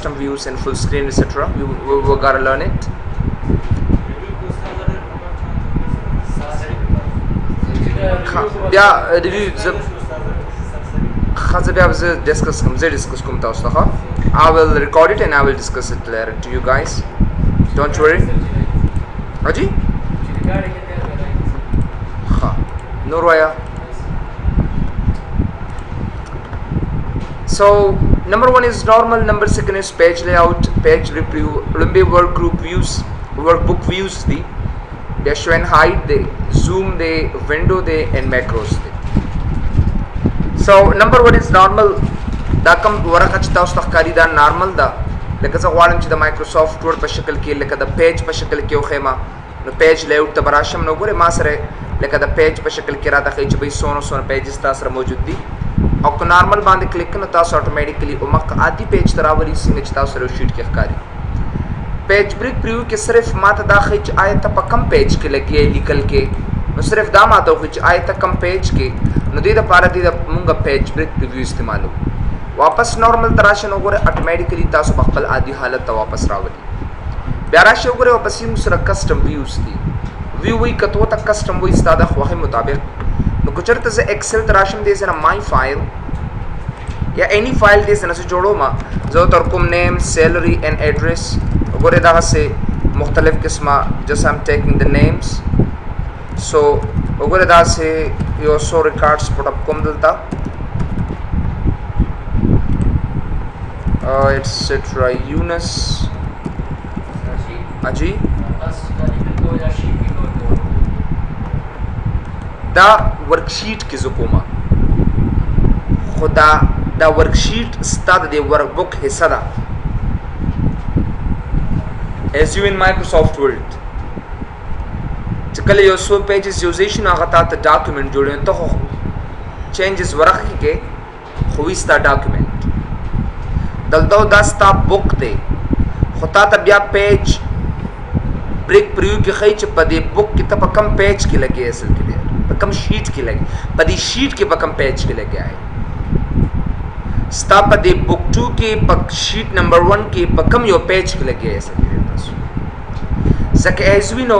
custom views and full screen, etc. We gotta learn it. Yeah, review discuss I will record it and I will discuss it later to you guys. Don't worry. Aji? Norwaya. So number one is normal, number second is page layout, page review, workbook views, the show and hide, the zoom, the window, the and macros. So number one is normal. Da kam warakach ta ustakari da normal da. Like as a one the Microsoft Word pashakal ki, like the page pashakal ki okhema, the page layout tabarasham no gore masre, like the page pashakal ki rada khay chabai sono pages tasra mawjud di. और नॉर्मल बांध क्लिक करना तास ऑटोमेटिकली उमक आदि पेज तरावरी सिंगच तास रो शीट के खारी page break preview के सिर्फ मात दाखिच आए त कम पेज के लगे निकल के न सिर्फ दाम आता हो आए त कम पेज के न दे द पारा दे द मुंगा पेज ब्रेक प्रीव्यू इस्तेमाल हो वापस नॉर्मल तराशन ओगरे ऑटोमेटिकली तास बखल आदि हालत वापस रावली ब्याराश ओगरे वापस ही मुसरा कस्टम व्यूज दी व्यू वही कतो तक कस्टम वही इस्तादा ख्वाहि मुताबिक no kucharte se excel tarashim de na my file ya any file de na se jodo ma zo tarkum name salary and address gore da se mukhtalif qisma just I'm taking the names so gore da se yo so records put up kum dalta etc Yunus Aji دا ورکشیٹ کی زکوما خدا دا ورکشیٹ استاد دے ورک بک حصہ دا as you in Microsoft Word چکل یو سو پیجز یوزیشن آغتا تا ڈاکیومنٹ جوڑے تو چینجز ورق کے خوی ستا ڈاکیومنٹ دلدو دا ستا بک دے خدا تا بیا پیج بریک پریو کی خیچ پا دے بک کی تا پا کم پیج کی لگے اصل کے دے کم شیٹ کی لگے پدی شیٹ کے کم پیج کے لگے آئے ستا پدی بک 2 کے شیٹ نمبر 1 کے کم یو پیج کے لگے آئے سکے ایز وی نو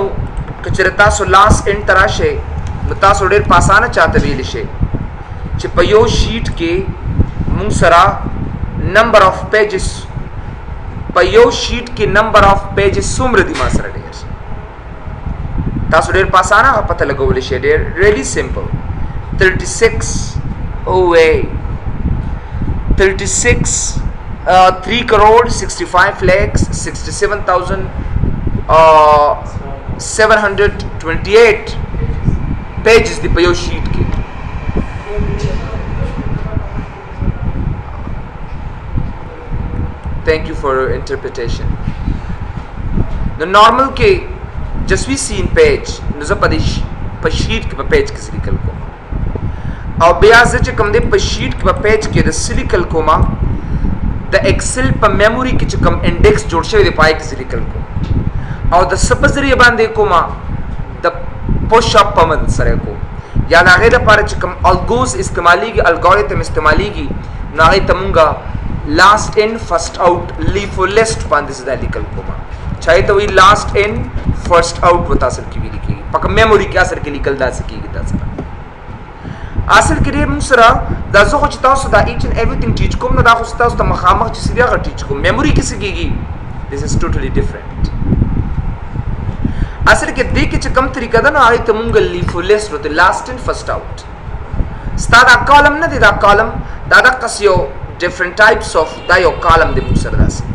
کچر تاسو لاس ان تراشے تاسو ډیر پاسانه چاہتا ویل شي چې په یو شیٹ کې مونږ سره نمبر اف پیجز په یو شیٹ کې نمبر اف پیجز څومره دي ما سره ډیر तासो डेर पासाना पता लगोले शे der really simple 36 OA 36 3 crore 65 lakhs 67,000 728 pages di payo sheet ke thank you for your interpretation the normal ke just we see in page nuza padish pa sheet ke pa page ke silikal ko aw biaz che kam de pa sheet ke pa page ke de silikal ko ma the excel pa memory ke che kam index jod shwe de pai ke silikal ko aw the suppository bande ko ma the push up pa man sare ko ya da ge da par che kam algos istemali ki algorithm istemali ki na ge tamunga last in first out leave for list bande se da likal ko ma चाहे तो वही last in first out बता सर की भी लिखेगी पक्का मेमोरी क्या सर के निकल दा सकेगी दा सर आसर के लिए मुसरा दा जो कुछ ताऊ सदा each and everything teach को ना दा कुछ ताऊ सदा मखामख जिसे दिया कर teach को मेमोरी किसी की this is totally different आसर के देख के चकम तरीका दा ना आये तो मुंगल लीफ लिस्ट होते last in first out start आ कॉलम ना दे दा कॉलम दादा कसियो different types of दा यो कॉलम दे मुसरा दा से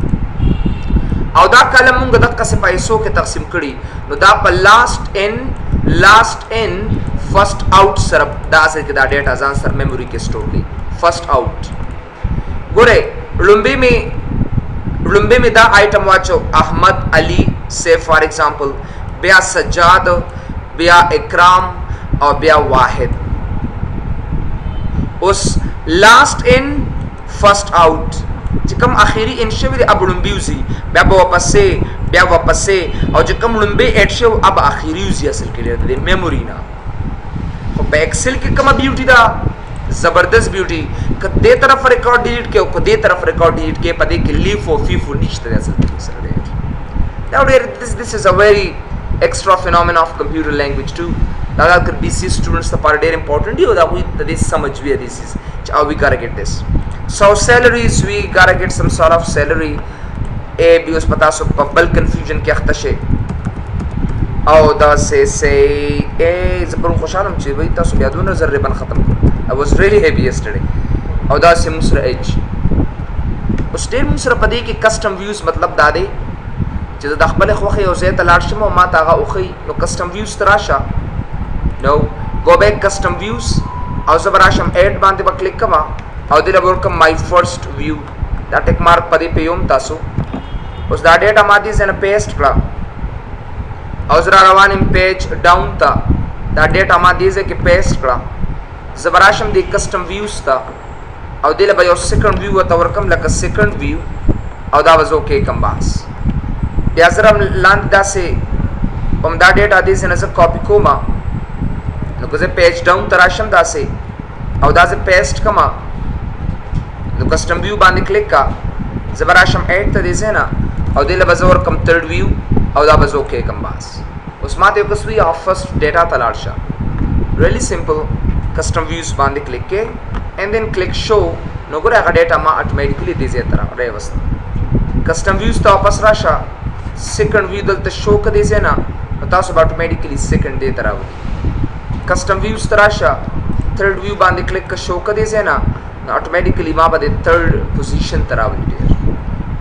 او دا کلم مونږ د قصه پیسو کې تقسیم کړي نو دا په لاست ان فرست آؤٹ سره دا اصل کې دا ډیټا ځان سره میموري کې سٹور کړي فرست آؤٹ ګوره لومبه می دا آیټم واچو احمد علی سے فار ایگزامپل بیا سجاد بیا اکرام او بیا واحد اوس لاست ان فرست آؤٹ چې کوم اخیری ان شوی دی اب لومبیوزی بیا واپسې او چې کوم لومبی اډ شو اب اخیری یوزي اصل کې دی میموري نه خو په ایکسل کې کومه بیوټی دا زبردست بیوټي کدی طرف ریکارډ ډیلیټ کې او کدی طرف ریکارډ ډیلیټ کې پدې کې لیف او فیفو نشته اصل سره ډیر دا ډیر this is a very extra phenomenon of computer language too دا اگر BC students لپاره ډیر important دی او دا وي د دې سمجھ وی this is how we gotta get this so salaries we gotta get some sort of salary a بي اوس پتا سو په بل کنفیوژن کې اخته شي او دا سه ای زبر خوشاله چې وای تاسو بیا دونه ذره بن ختم I was really happy yesterday او دا سه مسر اچ اوس ډیر مسر پدې کې کسٹم ویوز مطلب دا دی چې د خپل خوخه او زه ته لاړ شم او ما تاغه اوخی نو کسٹم ویوز تراشه نو go back custom views او زبر راشم اډ باندې په کلیک کما او دله ورکم my first view دا ټیک مارک پدې پیوم تاسو اوس دا ډیټا ما دي زنه پیسټ کړه او زرا روانم پیج ډاون تا دا ډیټا ما دي زه کې پیسټ کړه زبراشم دی کسٹم ویوز تا او دله به یو سیکنډ ویو ته ورکم لکه سیکنډ ویو او دا وزو کې کم باس بیا زرا لاند دا سه پم دا ډیټا دي زنه ز کاپی کوما نو که زه پیج ډاون تراشم دا سه او دا زه پیسټ کما نو کسٹم ویو باندې کلیک کا زبراشم اډ ته دي زنه او دله بزور کم تھرد ویو او دا بزو کې کم باس اوس ماته یو کسوی اف فرست ډیټا تلارشا ریلی سمپل کسٹم ویوز باندې کلیک کې اینڈ دین کلیک شو نو ګره هغه ډیټا ما اتوماتیکلی دی زه تر راي وست کسٹم ویوز ته واپس راشا سیکنډ ویو دلته شو کدي زه نه تاسو اتوماتیکلی سیکنډ دی تر راوي کسٹم ویوز تراشا تھرد ویو باندې کلیک ک شو کدي زه نه اتوماتیکلی ما باندې تھرد پوزیشن تر راوي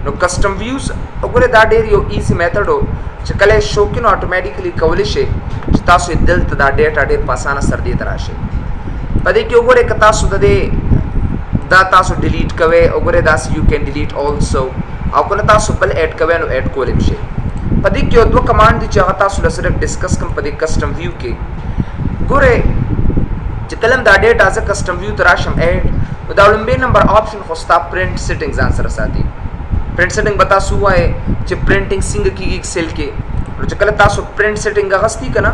نو کسٹم ویوز وګوره دا ډیر یو ایزی میتھډ او چې کله شو کینو اتوماتیکلی کولی شي چې تاسو دلته دا ډیټا ډیر په اسانه سره دی تراشه پدې کې وګوره ک تاسو د دې دا تاسو ډیلیټ کوئ وګوره دا یو کین ډیلیټ آلسو او کله تاسو بل اډ کوئ نو اډ کولم شي پدې کې دوه کمانډ دي چې هغه تاسو له صرف ډیسکس کوم پدې کسٹم ویو کې ګوره چې کلم دا ډیټا از کسٹم ویو تراشم اډ دا لومبه نمبر آپشن خو ستا پرنٹ سیټینګز آنسر ساتي پرنٹ سیټینګ بتا سو وای چې پرنٹینګ څنګه کیږي ایکسل کې نو چې کله تاسو پرنٹ سیټینګ غستی کنه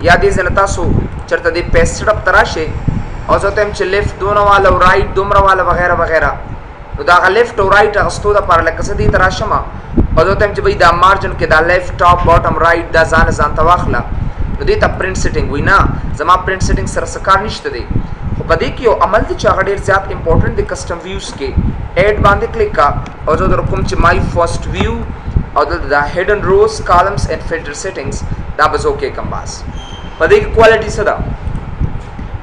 یا دې زنه تاسو چرته دې پیسټ اپ تراشه او زه تم چې لیفت دونه والا او رائټ دومره والا وغیرہ وغیرہ نو دا لیفت او رائټ غستو د پر لکه څه دې تراشه ما او زه تم چې وای دا مارجن کې دا لیفت ټاپ باټم رائټ دا ځان تواخله نو دې ته پرنٹ سیټینګ وینا زما پرنٹ سیټینګ سره سکار نشته دی خو پدې کې یو عمل دی چې هغه ډیر زیات امپورټنت دی کسٹم ویوز کې اډ باندې کلیک کا او زه در کوم چې مای فرست ویو او دا هیډن روز کالمز اینڈ فلټر سیټینګز دا بزو کې کم باس پدې کې کوالټي صدا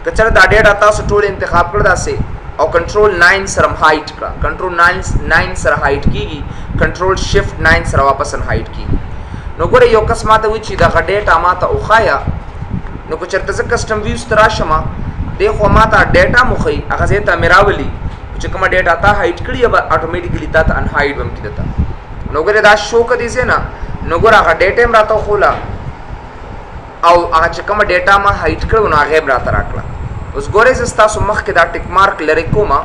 کچره دا ډیټا تاسو ټول انتخاب کړل داسې او کنټرول 9 سره هایټ کړه کنټرول 9 سره هایټ کیږي کنټرول شفت 9 سره واپس هایټ کیږي نو ګوره یو کس ماته وی چې دا ډیټا ماته اوخایا نو کو چرته ز کسٹم ویوز تراشمه دیکھو ماته ډیټا مخې هغه زه ته میراولي چې کومه ډیټا تا هایټ کړی به اتوماتیکلی تا ته ان هایټ بم کیدتا نو ګره دا شو کدي زه نه نو ګره هغه ډیټا هم راته خولا او هغه چې کومه ډیټا ما هایټ کړو نو هغه راته راکړه اوس ګوره زستا سو مخ کې دا ټیک مارک لری کوما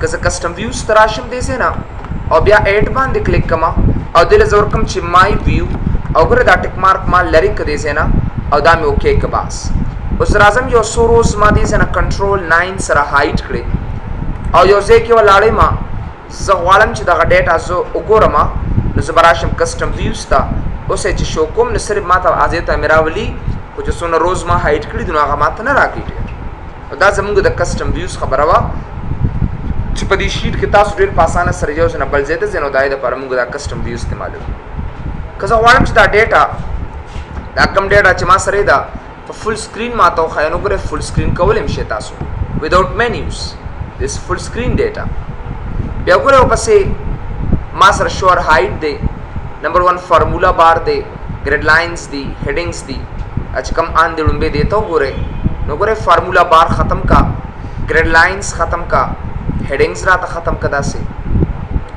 که زه کسٹم ویوز تراشم دې زه نه او بیا اډ باندې کلیک کما او دله زور کوم چې مای ویو او ګره دا ټیک مارک ما لری کدي زه نه او دا مې اوکے کباس اوس راځم یو سوروز ما دې زنه کنټرول 9 سره هایټ کړی او یو ځکه ولاړې ما زه غواړم چې دا ډیټا زه وګورم نو زه براشم کسٹم ویوز تا اوس چې شو کوم نو صرف ماته ازیته میراولي او چې څونه روز ما هایټ کړی نو هغه ماته نه راکېږي دا زموږ د کسٹم ویوز خبره وا چې په دې شیټ کې تاسو ډېر په اسانه سره یو ځنه بل زیاته زنه دای د پر موږ دا کسٹم ویوز استعمالو که زه غواړم چې دا ډیټا دا کم ډیټا چې ما سره دا په فل سکرین ماته خو نو ګره فل سکرین کولم شي تاسو without menus this full screen data بیا ګوره پسې ما سره شور هایټ دی نمبر 1 فارمولا بار دی گریډ لاینز دی هیډینګز دی اچ کم ان دی لومبه دیتا ګوره نو ګوره فارمولا بار ختم کا گریډ لاینز ختم کا هیډینګز راته ختم کدا سي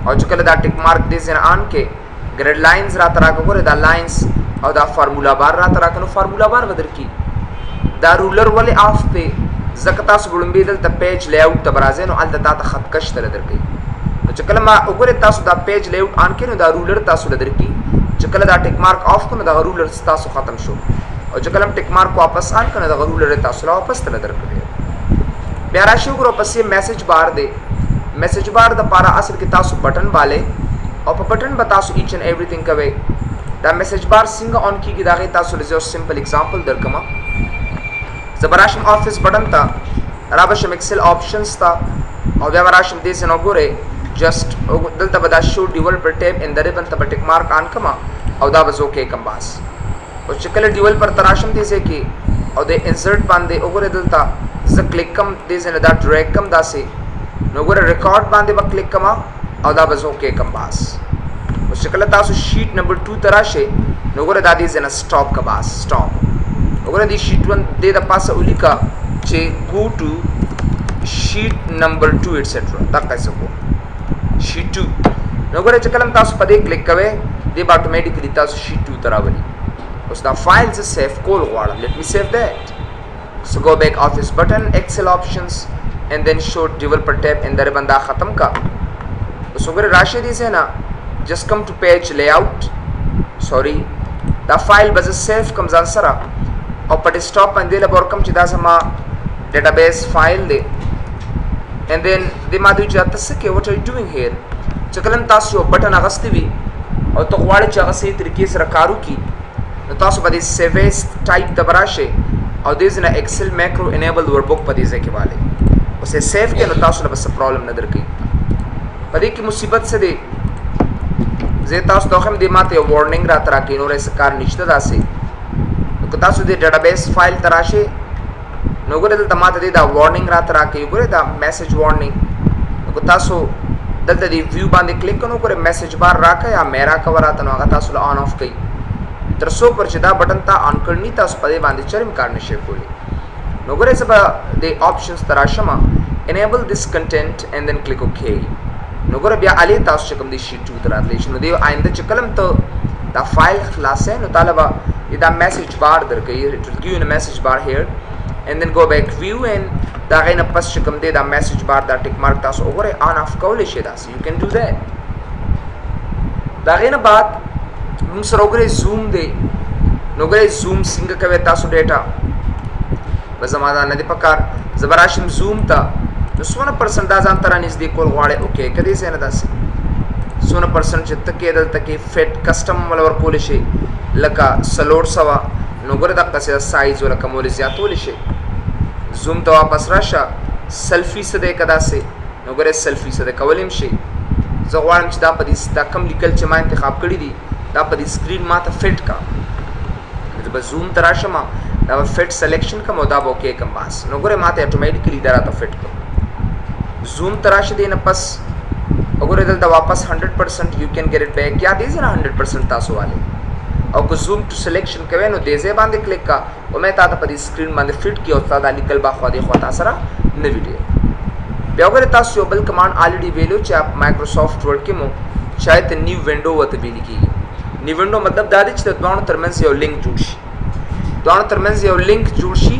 او چې کله دا ټیک مارک دې زنه ان کې گریډ لاینز راته راګوره دا لاینز او دا فارمولا بار راته راکنو فارمولا بار بدر کی دا رولر ولی آف په زکتا سګړم بيدل ته پیج لی اوټ ته برازینو ال د تا خط کش تر درکې نو چې کله ما وګوره تاسو دا پیج لی اوټ ان کینو دا رولر تاسو لدرکې چې کله دا ټیک مارک آف کنو دا رولر تاسو ختم شو او چې کله ټیک مارک واپس ان کنه دا رولر تاسو لا واپس تر درکې بیا راشي وګورئ پسې میسج بار دی. میسج بار د پاره اصل کې تاسو بٹن والے او په بٹن به تاسو ایچ اینڈ ایوریثینګ کوئ. دا میسج بار څنګه آن کیږي دا غي تاسو لږ سمپل اگزامپل درکم. زبراشم افیس بٹن تا رابشم ایکسل آپشنز تا او بیا راشم دې سينو ګورئ جست دلته به دا شو ډیولپر ټیب ان د ریبن ته ټیک مارک آن کما او دا به اوکے کم باس. او چې کله ډیولپر تراشم دې سه کې او د انسرټ باندې وګورئ دلته ز کلیک کم دې سينو دا ډریګ کم داسې نو ګوره ریکارډ باندې به کلیک کما او دا به اوکے کم باس. او چې کله تاسو شیټ نمبر 2 تراشه نو ګوره دا دې سينو سٹاپ کا باس سٹاپ. وګوره دې شیټ 1 دې د پاسه ولیکا چې گو ټو شیټ نمبر 2 ایټسټرا دا کیسه کو شیټ 2 نو ګوره چې کله تاسو په دې کلیک کوئ دې به اتوماتیکلی تاسو شیټ 2 تراولي. اوس دا فایل ز سیو کول غواړم. لیټ می سیو دیٹ. So go back office button, Excel options and then show developer tab in the banda khatam ka. So agar rashi di se na just come to page layout. Sorry. The file bas save comes ansara. Aw pat stop and dela bor kam chida sama database file de. And then de madu jata se ke what are you doing here? Chakalan tasu button agasti vi aw to gwadi chaga se tarike sara karu ki. No tasu badi save as type da barashe او دې زنه ایکسل میکرو انیبل ورکبوک په دې ځای کې والے اوسه سیف کې نو تاسو له بس پرابلم نه درکې. په دې کې مصیبت څه دی زه تاسو ته هم دې ماته یو وارنینګ را ترا کې نو رس کار نشته داسې. نو تاسو دې ډیټابیس فایل تراشه نو ګورئ دلته ماته دې دا وارنینګ را ترا کې ګورئ دا میسج وارنینګ. نو تاسو دلته دې ویو باندې کلیک کړئ ګورئ میسج بار راکې یا میرا کور راته نو هغه تاسو له آن اف کړئ تر څو پر چې دا بٹن تا آن کړنی تاسو په دې باندې چرم کار نشئ کولی. نو ګورئ سبا د آپشنز تراشما enable this content and then click OK. نو ګورئ بیا علي تاسو کوم دی شیټ 2 تراتلی شنو دی آینده چې کلم ته دا فایل خلاصه نو طالبہ دا میسج بار درکې it will give you a message bar here and then go back view and دا غینه پس چې کوم دی دا میسج بار دا ټیک مارک تاسو وګورئ آن اف کولی شئ دا you can do that. دا غینه بعد موږ سره وګورئ زوم دی نو ګورئ زوم څنګه کوي تاسو ډیټا به زما دا نه دی پکار زبراشم زوم ته نو 100% دا ځان تر نږدې کول غواړي اوکے کدي څه نه داسې 100% چې تکې دلته کې فټ کسٹم ول ورکول شي لکه سلور سوا نو ګورئ دا قصه سایز ول کومول زیاتول شي. زوم ته واپس راشه سلفي څه دی کدا سه نو ګورئ سلفي څه دی کولم شي. زه غواړم چې دا په دې دا کم لیکل چې ما انتخاب کړی دي دا په دې سکرین ماته فټ کا د زوم تراشم دا فټ سلیکشن کوم دا اوکے کوم باس نو ګوره ماته اتوماتیکلی دراته فټ کو زوم تراش دې نه پس وګوره دلته واپس 100% یو کین ګیټ اٹ بیک یا دې نه 100% تاسو والے او کو زوم ټو سلیکشن کوي نو دې ځای باندې کلیک کا او مې تاسو په دې سکرین باندې فټ کی او تاسو لیکل با خو دې خو تاسو سره نو ویډیو بیا وګوره تاسو یو بل کمانډ الریډي ویلو چې اپ مایکروسافټ ورډ کې مو شاید نیو وینډو وته ویل کیږي. نیو وینډو مطلب دا دی چې د دوه ترمنځ یو لینک جوړ شي دوه ترمنځ یو لینک جوړ شي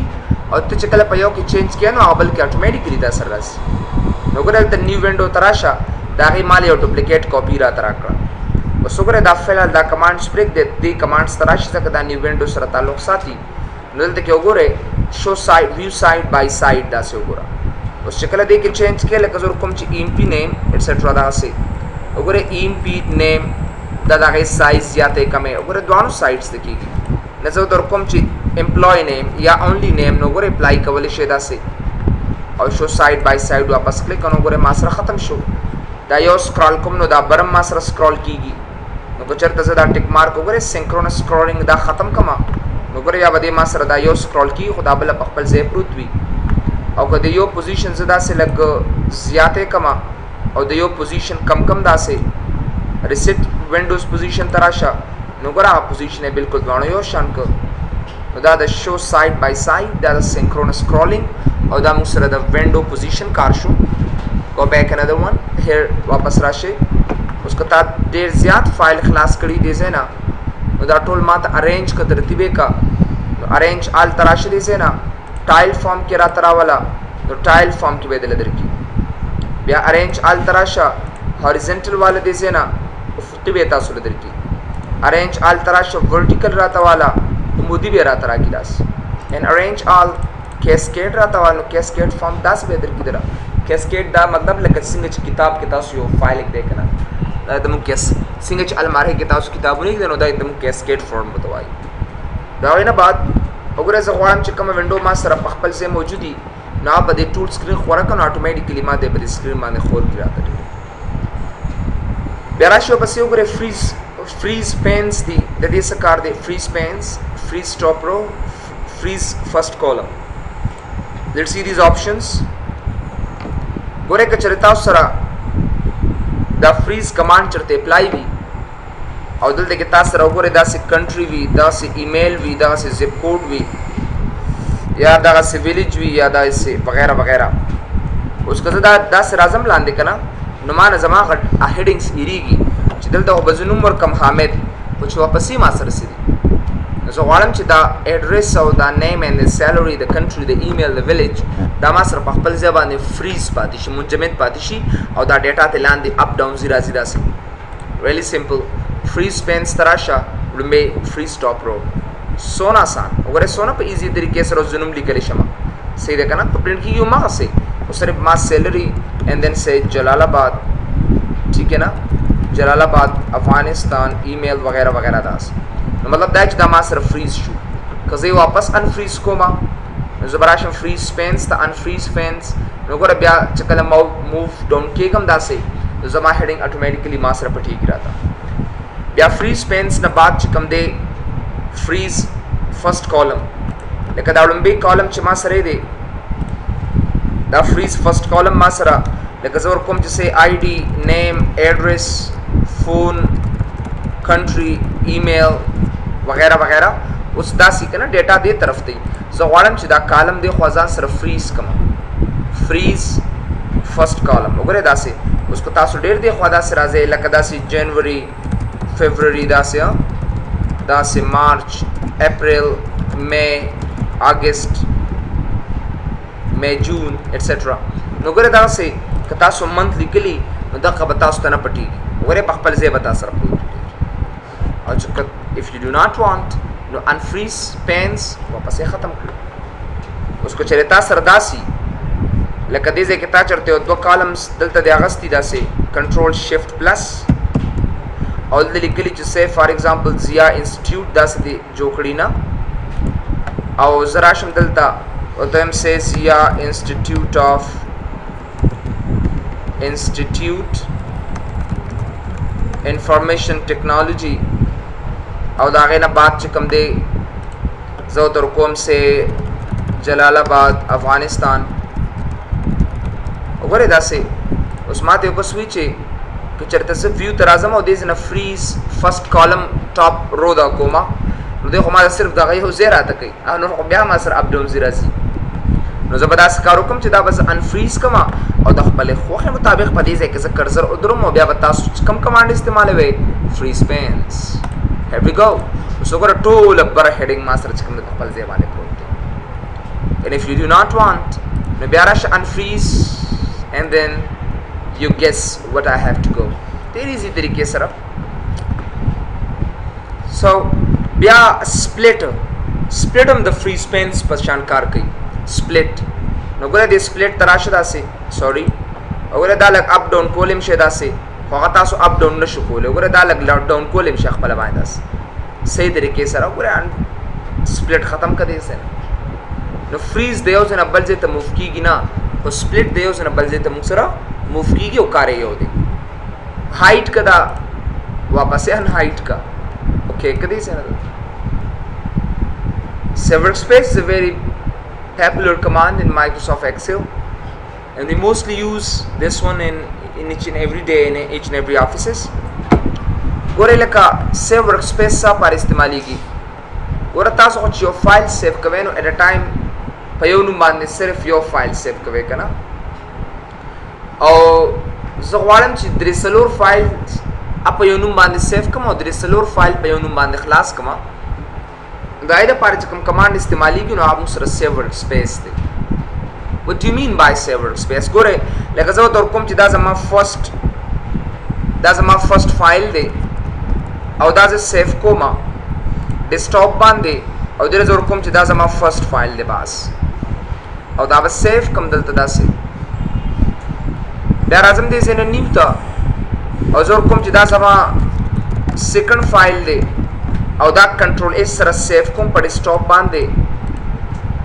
او ته چې کله په یو کې چینج کړي نو بل کې اتوماتیکلی دا سره راځي. نو ګورئ ته نیو وینډو تراشه دا غي مال یو ډوپلیکیټ کاپی را ترا کړه اوس ګورئ دا فعل دا کمانډز بریک دې کمانډز تراشه څخه دا نیو وینډو سره تعلق ساتي نو دلته کې وګورئ شو سایډ ویو سایډ بای سایډ دا څه وګورئ اوس چې کله دې کې چینج کړي لکه زور کوم چې ام پی نیم ایټسټرا دا څه وګورئ ام پی نیم دا دغه سایز زیاته کمه وګوره دوانو سایډز دکېږي نه زه در کوم چې امپلوی نیم یا اونلی نیم نو وګوره اپلای کول شي داسې او شو سایډ بای سایډ واپس کلیک کنو وګوره ما سره ختم شو دا یو سکرول کوم نو دا برم ما سره سکرول کیږي نو چرته زه دا ټیک مارک وګوره سینکرونس سکرولینګ دا ختم کما نو وګوره یا بده ما سره دا یو سکرول کی خدا بل په خپل ځای پروت وي او کله یو پوزیشن زدا سه لګ زیاته کما او د یو پوزیشن کم کم داسه ریسیټ وینډوز پوزیشن تراشه نو ګره پوزیشن بالکل دوانو یو شان کو نو دا د شو سایډ بای سایډ دا د سینکرونس سکرولینګ او دا موږ سره د وینډو پوزیشن کار شو go back another one here واپس راشه اوس کته ډیر زیات فایل خلاص کړی دی زینا نو دا ټول ماته ارینج ک ترتیبه کا نو ارینج آل تراشه دی زینا ټایل فارم کې را تراولا نو ټایل فارم کې بدل درکی بیا ارینج آل تراشه هوریزونټل والا دی زینا افقی به تاسو درکی ارینج آل تراشه ورټیکل را توالا مودی به را ترا کی داس and arrange all کیسکیډ راته والو کیسکیډ فارم داسې به درکې دره کیسکیډ دا مطلب لکه څنګه چې کتاب کې تاسو یو فایل لیکئ که نه دا زموږ څنګه چې المارۍ کې تاسو کتابونه لیکئ نو دا زموږ کیسکیډ فارم ورته وایي د هغې نه بعد وګوره زه غواړم چې کومه وینډو ما سره په خپل ځای موجودي نو هغه به دې ټول سکرین خوره کړه نو اټومیټیکلي ما دې په دې سکرین باندې خور کړي راته بیا راشي ورپسې وګورئ فریز پینس دي د دې څه کار دی فریز پینس فریز ټاپ رو فریز فرست کالم لیټس سی دیز آپشنز ګورئ که چېرې تاسو سره دا فریز کمانډ چېرته اپلای وي او دلته کې تاسو سره وګورئ داسې کنټري وي داسې ایمیل وي داسې زپ کوډ وي یا دغسې ویلیج وي یا داسې وغیره وغیره اوس که زه داسې راځم لاندې که نه نو ما نه زما هغه هیډینګس هېرېږي چې دلته خو به زه نوم ورکړم حامد خو چې واپسې ما سره څه دي نو زه غواړم چې دا ایډرس او دا نیم اینډ د سیلري د کنټري د ایمیل د ویلیج دا ما سره په خپل ځای باندې فریز پاتې شي منجمد پاتې شي او دا ډیټا ته لاندې اپ ډاون ځي راځي داسې ریلی سمپل فریز پینس ته راشه لومبې فریز ټاپ رو سونه آسان وګورئ سونه په ایزي طریقې سره زه نوم لیکلی شم صحیح دی که نه په پرنټ کېږي هماغسې خو صرف ما سیلري اینڈ دین سے جلال آباد ٹھیک ہے نا جلال آباد افغانستان ایمیل وغیرہ وغیرہ داس نو مطلب دا چې دا ما سره فریز شو که زه یې واپس انفریز کومه نو زه به راشم فریز پینس ته انفریز پینس نو ګوره بیا چې کله موو ډاون کېږم داسې نو زما هیډینګ اټومیټیکلي ما سره پټېږي راته بیا فریز پینس نه بعد چې کوم دی فریز فرست کالم لکه دا لومبی کالم چې ما سره دی دا فریز فرست کالم ما سره لکه زه ورکوم چې سه آی ډي نیم ایډرس فون کنټري ایمیل وغیرہ وغیرہ اوس داسې که نه ډیټا دې طرف دی زه غواړم چې دا کالم دی خو ځان سره فریز کړم فریز فرست کالم وګورئ داسې اوس که تاسو ډېر دی خوا داسې راځئ لکه داسې جنوري فبروري داسې مارچ اپریل مې اګست مې جون ایټسټرا نو ګوره داسې که تاسو منت لیکلي نو دغه به تاسو ته نه پټېږي وګورئ په خپل ځای به تاسو سره پټېږي او چې if you do not want نو unfreeze panes واپسې ختم کړو اوس که چېرې تا سره داسې لکه دې ځای کې تا چېرته یو دوه کالمز دلته د اغستي داسې کنټرول شفټ پلس او دلته لیکلي چې say for example ضیا انسټیټیوټ داسې دې جوړ کړي نه او زه راشم دلته ورته وایم say ضیا انسټیټیوټ آف انسټیټیوټ انفارمیشن ټیکنالوجي او د هغې نه بعد چې کوم دی زه ورته ورکوم say جلال آباد افغانستان وګورئ داسې اوس ما ته یو بس وي چې که چېرته زه ویو ته راځم او دې ځای نه فریز فرست کالم ټاپ رو دا کومه نو دی خو ما صرف دغه یو ځای راته کوي او نور خو بیا ما سره اپ ډاون ځي راځي نو زه به داسې کار وکړم چې دا به زه انفریز کړم او د خپلې خوښې مطابق په دې ځای کې زه کرزر ودروم او بیا به تاسو کوم کمانډ استعمالوئ فریز پینس here we go اوس وګوره ټوله بره هیډینګ ما سره چې کوم د خپل ځای باندې پروت دی and if you do not want نو بیا راشه unfreeze and then you guess what I have to go ډېر ایزي طریقې سره so بیا split هم د فریز پینس په شان کار کوي split نو ګوره دې split ته راشه داسې سوري وګوره دا لږ اپ ډاون کولی هم شي داسې خو هغه تاسو اپ ډاون نه شو کولی وګوره دا لږ ډاون کولی هم شي خپله باندې داسې صحیح طریقې سره وګوره split ختم کړه دې ځای نو فریز د یو ځای نه بل ځای ته موف کېږي نه خو split د یو ځای نه بل ځای ته موږ سره موف کېږي او کار یې یو دی هایټ که دا واپسې ان هایټ کا اوکې که دې ځای نه workspace is a very popular command in Microsoft Excel and we mostly use this one in each and every day in each and every offices ګورئ لکه save workspace څه پر استعمالیږي ګوره تاسو خو چې یو فایل سیف کوئ نو at a time په یو نوم باندې صرف یو فایل سیف کوئ که نه او زه غواړم چې درې څلور فایل په یو نوم باندې سیف کړم او درې څلور فایل په یو نوم باندې خلاص کړم د هغې دپاره چې کوم کمانډ استعمالیږي نو هغه موږ سره save workspace دی what do you mean by save workspace ګورئ لکه زه ورته ورکوم چې دا زما فرست فایل دی او دا زه سیف کومه ډیسکټاپ باندې او دې زه ورکوم چې دا زما فرست فایل دی بس او دا به سیف کم دلته داسې بیا راځم دې ځای نه نیو ته او زه کوم چې دا زما سیکنډ فایل دی او دا کنټرول اس سره سیف کوم په ډیسکټاپ باندې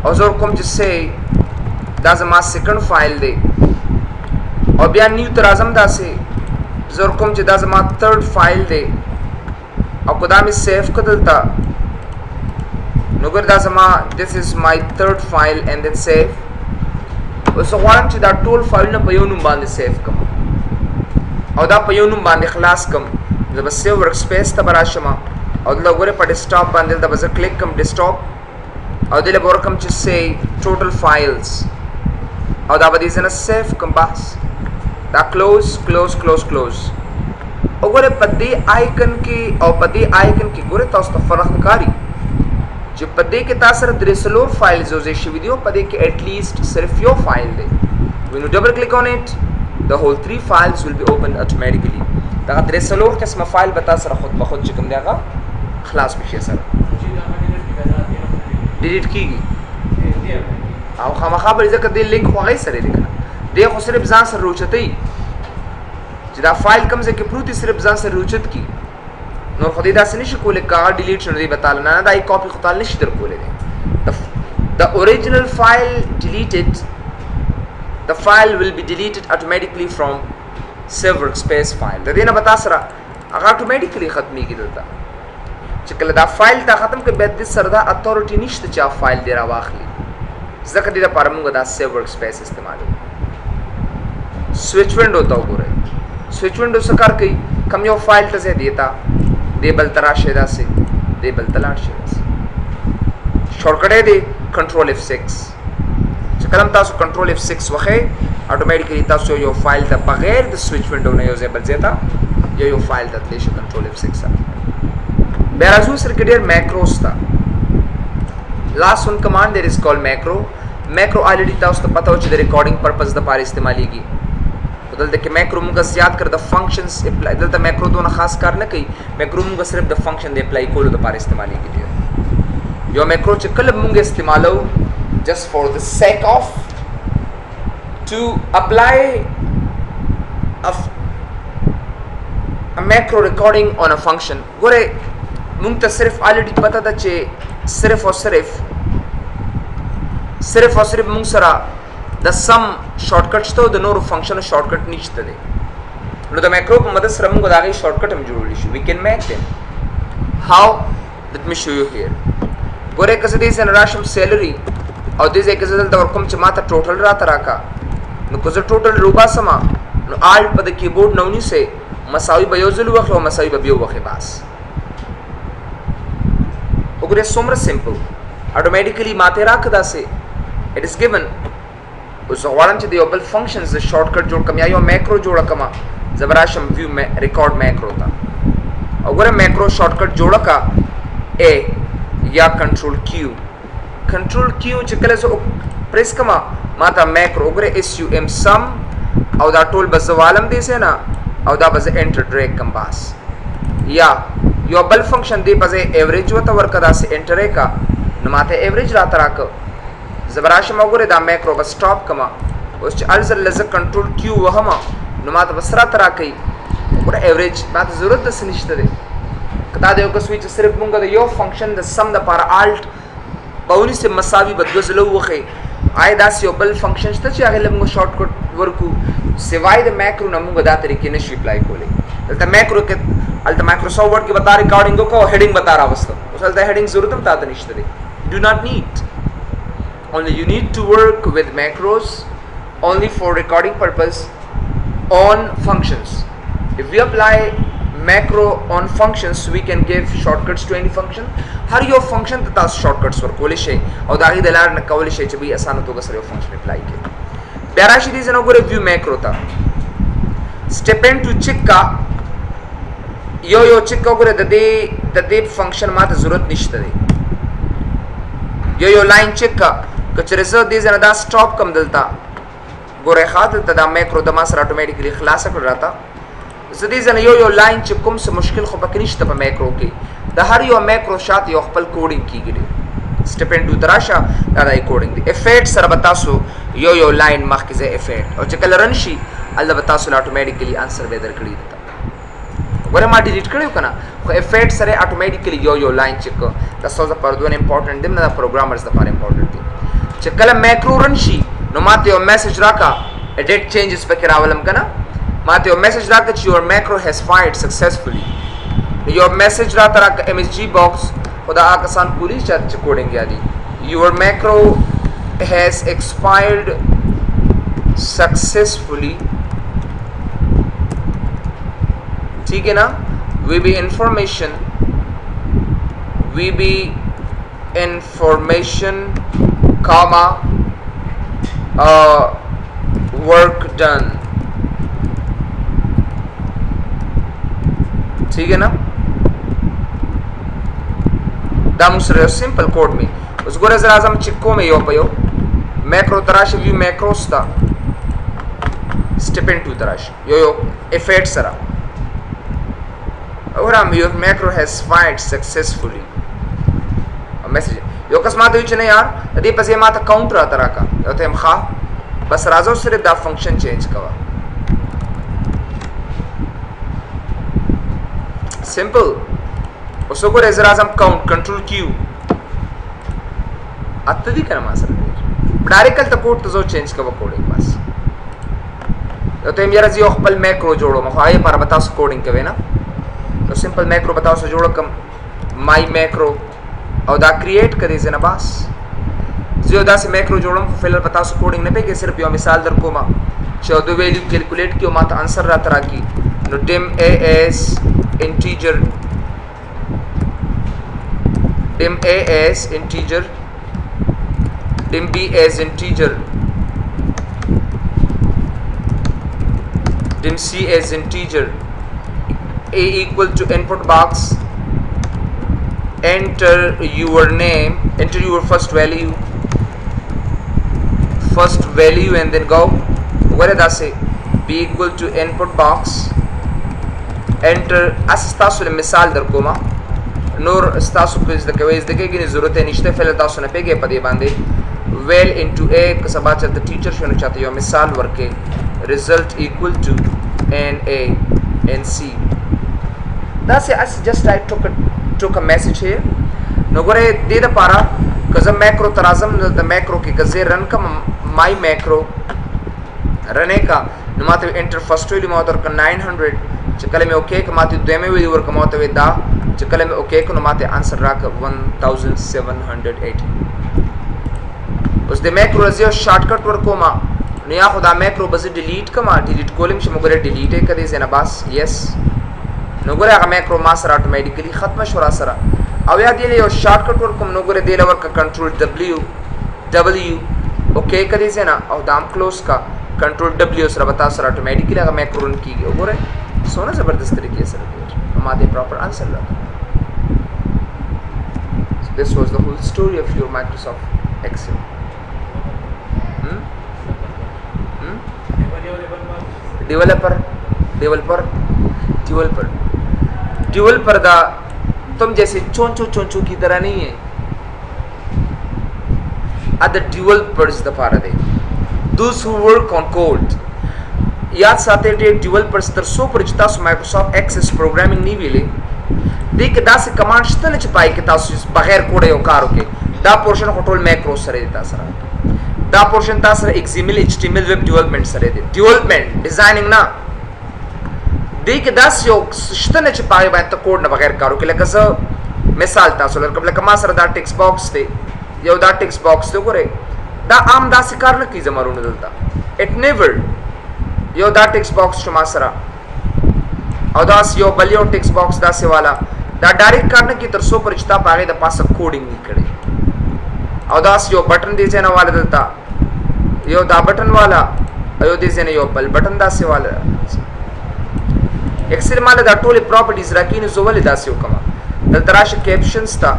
او زه کوم چې سي دا زما سیکنډ فایل دی او بیا نیو ته راځم داسې زه کوم چې دا زما تھرډ فایل دی او کو دا مې سیف کړ دلته نو ګور دا زما this is my third file and then save اوس غواړم چې دا ټول فایلونه په یو نوم باندې سیف کړم او دا په یو نوم باندې خلاص کړم زه به سیو ورک سپیس ته به راشم او دلته ګورې په ډیسکټاپ باندې دلته به زه کلیک کړم ډیسکټاپ او دلته به ورکړم چې say total files او دا به دې ځای نه سیف کړم بس دا کلوز او ګورې په دې آیکن کې او په دې آیکن کې ګورې تاسو ته فرق ښکاري چې په دې کې تاسو سره 3 فایلز یوځای شوي دي او په دې کې at least صرف یو فایل دی when you double click on it the whole 3 files will be opened automatically دا 3 قسمه فایل به تاسو سره خود به خود چې کوم دی هغه خلاص بشي سره ډیلیټ کیږي او خامخا به ځکه دې لینک خو غي سره دی کنه دې خو صرف ځان سره روچتې چې دا فایل کوم ځای کې پروت صرف ځان سره روچت کی نور خو دې داسې نشي کولای کاغذ ډیلیټ شونه دی بتال نه دا ای کاپی خو تعال نشي در کولای the original file deleted the file will be deleted automatically from save workspace file د دې نه بتا سره هغه اتوماتیکلی ختميږي دلته چې کله دا فایل تا ختم کړي به د سره دا اتورټی نشته چې فایل دی را واخلي ځکه دې لپاره موږ دا سیو ورک سپیس استعمالوو سوئچ وینډو ته وګورئ سوئچ وینډو څه کار کوي کوم یو فایل ته ځای دیتا دې بل تراشه داسې دې بل تلاشه داسې شارټکټ دی کنټرول F6 چې کله تاسو کنټرول F6 وخی اتوماتیکلی تاسو یو فایل ته بغیر د سوئچ وینډو نه یو ځای بل ځای ته یو فایل ته تللی شي کنټرول F6 سره بیا راځو سرکټیر ماکروز ته last one command there is called macro already تاسو ته پته و چې د ریکارډینګ پرپز د لپاره استعمالیږي دلته کې ماکرو موږ زیات کړ د فنکشنز اپلای دلته ماکرو دونه خاص کار نه کوي ماکرو موږ صرف د فنکشن د اپلای کولو لپاره استعمالیږي یو ماکرو چې کله موږ استعمالو just for the sake of to apply a macro recording on a function ګوره موږ ته صرف already پته ده چې صرف او صرف موږ سره د سم شارټکټ شته او د نورو فنکشن شارټکټ نشته دی نو د ماکرو په مدد سره موږ دا غي شارټکټ هم جوړولی شو we can make them how let me show you here ګوره کله دې سره راشم سیلری او دې ځکه زدل د ورکوم چې ماته ټوټل راته راکا نو کو زه ټوټل روبا سما نو آلټ په د کیبورډ نو نیسه مساوي به یو ځل وخت او مساوي به یو وخت بس وګوره څومره سمپل اتوماتیکلی ماته راکدا سه it is given اوس غواړم چې د یو بل فنکشنز د شارټکټ جوړ کم یا یو ماکرو جوړ کم زبراشم ویو ریکارډ ماکرو ته او ګوره ماکرو شارټکټ جوړ کا ا یا کنټرول کیو چې کله زه پریس کما ماته ماکرو ګوره sum sum او دا ټول بزوالم دي سه نه او دا بز انټر ډریګ کم باس یا یو بل فنکشن دی بز ایوریج وته ورکدا سه انټر کا نو ماته ایوریج را تراک زبراشم وګوره دا ماکرو بس سٹاپ کما اوس چې الزر لز کنټرول کیو وهما نو ماته بسرا ترا کوي وګوره ایوریج ماته ضرورت د سنشته دی کدا د یو کو سویچ صرف مونږ د یو فنکشن د سم د پر الټ باونی سے مساوي بدغزلو وخی آی دا یو بل فنکشن شته چې هغه لمغه شارټکټ ورکو سوای د ماکرو نه مونږ دا طریقې نشي اپلای کولای دلته ماکرو کې الته مایکروسافټ ورډ کې بتا ریکارډینګ کو هیډینګ بتا راوسته اوس الته هیډینګ ضرورت هم تاسو نشته دی do not need only you need to work with macros only for recording purpose on functions if we apply macro on functions we can give shortcuts to any function har yo function ta shortcuts ور کولې شي او دا غي د لار نه کولې شي چې به اسانه توګه سره یو فنکشن اپلای کړي بیا راشي دي زنه ګوره view macro تا step into check کا یو check ګوره د دې فنکشن ماته ضرورت نشته دی یو لاین check کا کچره زه دې زنه دا stop کم دلتا ګوره خاطر ته دا macro د ما سره اتوماتیکلی خلاص کړ راته زدي زنه یو لاین چې کوم څه مشکل خو پکې نشته په ماکرو کې د هر یو ماکرو شات یو خپل کوډینګ کیږي step into تراشه دا د کوډینګ دی افیکټ سره به تاسو یو لاین مخکې ځای افیکټ او چې کله رن شي الله به تاسو اتوماتیکلی انسر به درکړي ګوره ما ډیلیټ کړو کنه خو افیکټ سره اتوماتیکلی یو لاین چک تاسو د پردون امپورټنت دی نه پروګرامرز لپاره امپورټنت دی چې کله ماکرو رن شي نو ماته یو میسج راکا edit changes پکې راولم کنه ماته یو میسج راکا چې your macro has fired successfully یو میسج راته راکا msg box خدا آکسان پوری چت کوډینګ یادي your macro has expired successfully ठीक है ना we be information comma work done ठीक है ना دا मुसरे simple code में उस गोरे जरा आजम चिक्को में यो पयो मैक्रो तराश व्यू मैक्रोस था स्टेप इनटू तराश यो इफेक्ट सरा और हम your macro has fired successfully a message यो कसमात हुई चने यार यदि पसे माता काउंटर आता रहा यो तो हम खा बस राजो सिर्फ दा फंक्शन चेंज कवा सिंपल उसको को रेजर आजम काउंट कंट्रोल क्यू अत्तदी करना मासर डायरेक्ट कल तकोट तो जो चेंज कवा कोडिंग बस यो तो हम यार जी ओखपल मैक्रो जोड़ो मखाए पर बताओ कोडिंग कवे ना तो सिंपल मैक्रो बताओ सो जोड़ो कम माई मैक्रो और दा क्रिएट करे से ना बस जो दा से मैक्रो जोड़ो फिलहाल बताओ सो कोडिंग ने पे के सिर्फ यो मिसाल दर को मा चौदह वैल्यू कैलकुलेट कियो माता आंसर रा तरह की no dim a as integer dim a as integer dim b as integer dim c as integer a equal to input box enter your name enter your first value and then go where does say b equal to input box enter अस्तासु ले मिसाल दर कोमा नूर अस्तासु पे इस दके की ज़रूरत है निश्ते फैले तासु ने पेगे पदे बांधे well into a कसबाच the teacher शोने चाहते यो मिसाल Warke result equal to n a n c that's it just I took a message here no gore de da para kaza macro tarazam the macro ke kaze run ka my macro rane ka no mate enter first value ma ka 900 chakale me okay ka mate deme value work ma mate da chakale me okay ka no mate answer ra ka 1780 us de macro azio shortcut work ko ma no ya khuda macro bas delete ka ma delete column she mogore delete ka de zena bas yes نو ګره هغه مایکرو ما سره اتوماتیکلی ختم شو را سره او یا دی یو شارټکټ ورکوم نو ګره دی لور کا کنټرول W اوکے کړی زینا او دام کلوز کا کنټرول W سره بتا سره اتوماتیکلی هغه مایکرو رن کیږي وګوره سونه زبردست طریقې سره دی ماده پراپر آنسر راځي so this was the whole story of your Microsoft Excel developer दा तुम जैसे चोंचो की तरह नहीं है other developers the para de those who work on code याद साथे दे developers तर सो परिचिता सो Microsoft Access programming नहीं वेले देख दा से कमांड शतन छपाई के तासु बगैर कोडे यो कारो के दा पोर्शन कंट्रोल मैक्रो सरे देता सरा दा पोर्शन ता सरे XML HTML वेब डेवलपमेंट सरे दे डेवलपमेंट डिजाइनिंग ना देख दास यो शतन छपाई बाय त कोड न बगैर कारो के लकस मिसाल तासु लर कबल कमा सर दा टेक्स्ट बॉक्स थे यो दा टेक्स्ट बॉक्स तो करे दा आम दा से कार न की जमारो न दलता इट नेवर यो दा टेक्स्ट बॉक्स शमा सरा और दास यो बलियो टेक्स्ट बॉक्स दा से वाला दा डायरेक्ट करने की तरसो परिचिता पागे द पास कोडिंग नहीं करे और दास यो बटन दे जेना वाला दलता यो दा बटन वाला यो दे जेना यो बल बटन दा से वाला एक्सेल माला दा टोले प्रॉपर्टीज रखी ने जोवले दा से कमा दल तराश कैप्शंस ता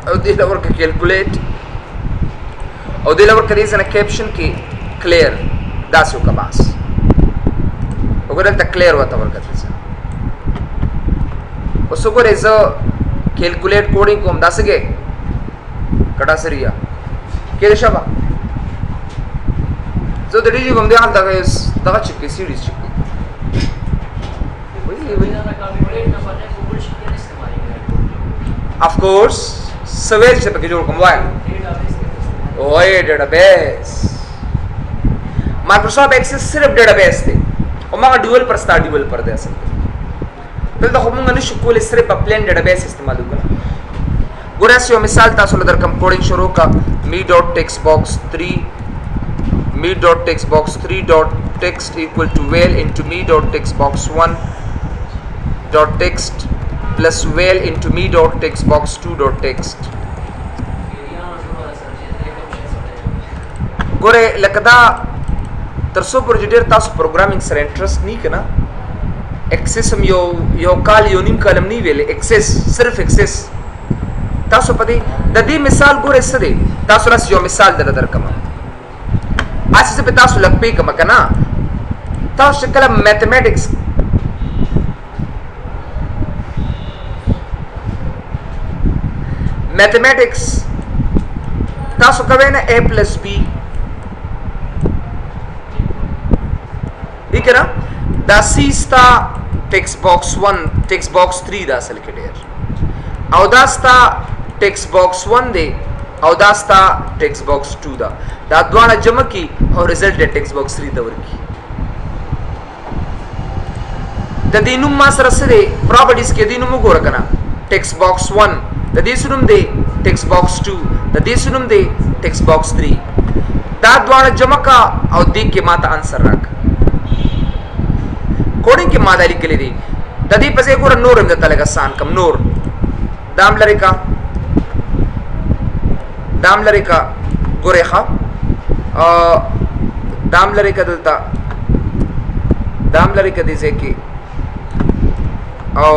और दे लवर का कैलकुलेट और दे लवर करे जेना कैप्शन की क्लियर दा से कमास वगैरह तक क्लियर होता वर्क करते हैं उसको रेज़ कैलकुलेट कोडिंग को हम दास के کټا سریا کې د شبا زه د ډیجی کوم دی حال دغه چې کې سیریز چې of course سویج سے پکې جوړ کوم وای اوه ډیټابیس مایکروسافټ ایکسس صرف ډیټابیس دی او ما ډیول پر ستا ډیول پر دی اصل دلته خو موږ نشو کولای صرف په پلین ډیټابیس استعمال وکړو ګوره یو مثال تاسو له درکم کوډینګ شروع کا me.textbox3 me.textbox3.text equal to val into me.textbox1.text plus val into me.textbox2.text ګوره لکه دا ترڅو پر ډیر تاسو پروګرامینګ سره انټرست نه کنا ایکسس هم یو کال یو نیم کالم نه ویل ایکسس صرف ایکسس تاسو پدې د دې مثال ګوره څه دی تاسو راس یو مثال درکم اساسه په تاسو لګ پې کما کنا تاسو کله میتھمیټکس تاسو کوي نه a plus b وکړه دا سی ستا ټیکسټ باکس 1 ټیکسټ باکس 3 دا اصل کې ډیر او دا ستا ټیکسټ باکس 1 دی او دا ستا ټیکسټ باکس 2 دا دواړه جمع کی او رزلټ د ټیکسټ باکس 3 ته ورکی د دې نوم ما سره سره پراپرټیز کې دې نوم وګوره کنه ټیکسټ باکس 1 د دې سنوم دی ټیکسټ باکس 2 د دې سنوم دی ټیکسټ باکس 3 دا دواړه جمع کا او دې کې ماته انسر راک کوډینګ کې ماده لیکلې دي د دې پسې ګور نور هم د تلګ آسان کم نور دام لري کا ګورې ښه دام لري کا دلته دام لري کا دې ځکه او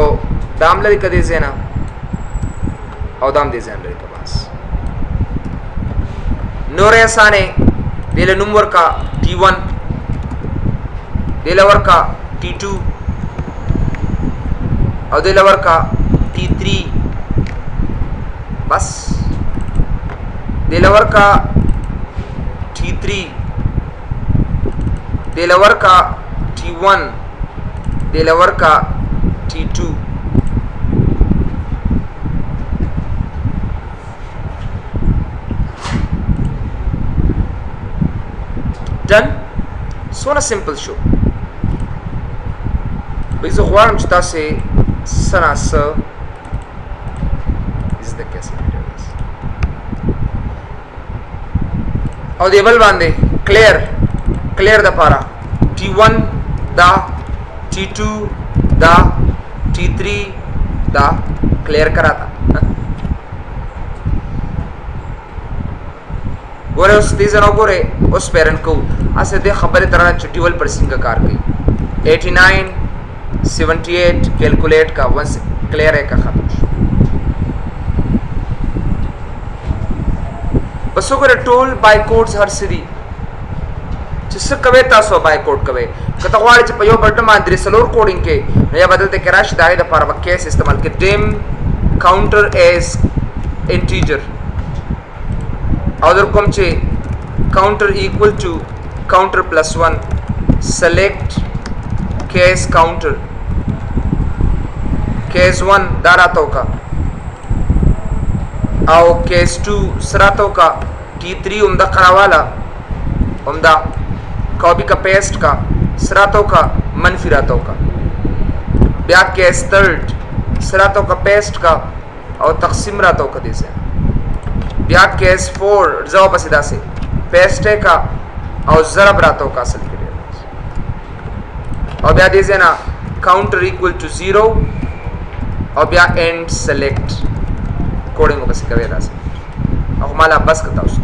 دام لري کا دې زینا او دام دې زین لري کا بس نور آسانه دل نمبر کا T1 دل ور کا T2 او دل ور کا T3 بس دل ور کا T3 دل ور کا T1 دل ور کا T2 done سونه سمپل شو به زه غواړم چې تاسو سناسه زده کیسه او دی بل باندې کلیر د پاره T1 دا T2 دا T3 دا کلیر کراتا ګوره اوس دې زنه ګوره اوس پیرن کو اسه دې خبره ترانه چټیول پر څنګه کار کوي 89 78 कैलकुलेट का वन क्लियर है का खत्म बस ओकर टोल बाय कोड्स हर सिरी जिस कवे तासो बाय कोड कवे कता वाले च पयो बटन मा द्रि सलोर कोडिंग के या बदलते क्रैश दाए द पर केस इस्तेमाल के डिम काउंटर एज इंटीजर अदर कम चे counter equal to counter +1 select case counter case 1 दारातो का आओ केस 2 सरातो का T3 उम्दा करावाला उम्दा कॉपी का पेस्ट का सरातो का मनफी रातो का ब्या केस 3 सरातो का पेस्ट का और तकसीम रातो का दिसे ब्या केस 4 जवाब पसीदा से पेस्ट का और ज़रब रातो का असल के और ब्या दिसे ना काउंटर इक्वल टू 0 और ब्या एंड सेलेक्ट कोडिंग को बस कवे दास अब माला बस करता उस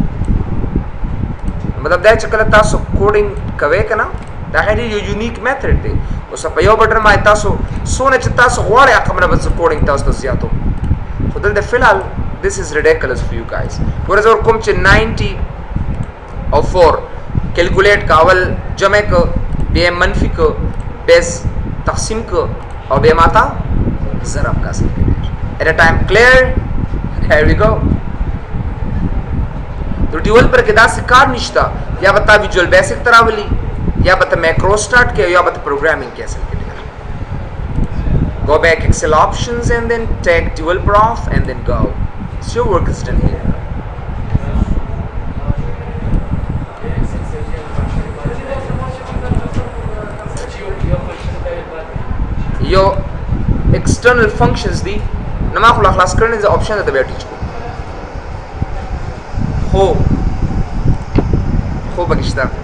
मतलब दा चकल तासो कोडिंग कवे कना दा है यो यूनिक मेथड दे उस पे यो बटन में तासो सोने च तासो वाले आकमना बस कोडिंग तासो ज्यादा खुद दे फिलहाल this is ridiculous for you guys व्हेरेज और कम च 90 और 4 कैलकुलेट का अवल जमे को बे मनफी को बेस तकसीम को और बे माता ज़रब का at a time clear here we go نو ډیول پر کې داسې کار نشته یا به تا ویجوال بیسک ته راولي یا به ته مایکرو سټارټ کې یا به ته پروګرامینګ کې اصل کې go back Excel options and then take dual prof and then go. So your work is done here. Your external functions the nama khula khlas karne is the option that the way teach ko ho bagishta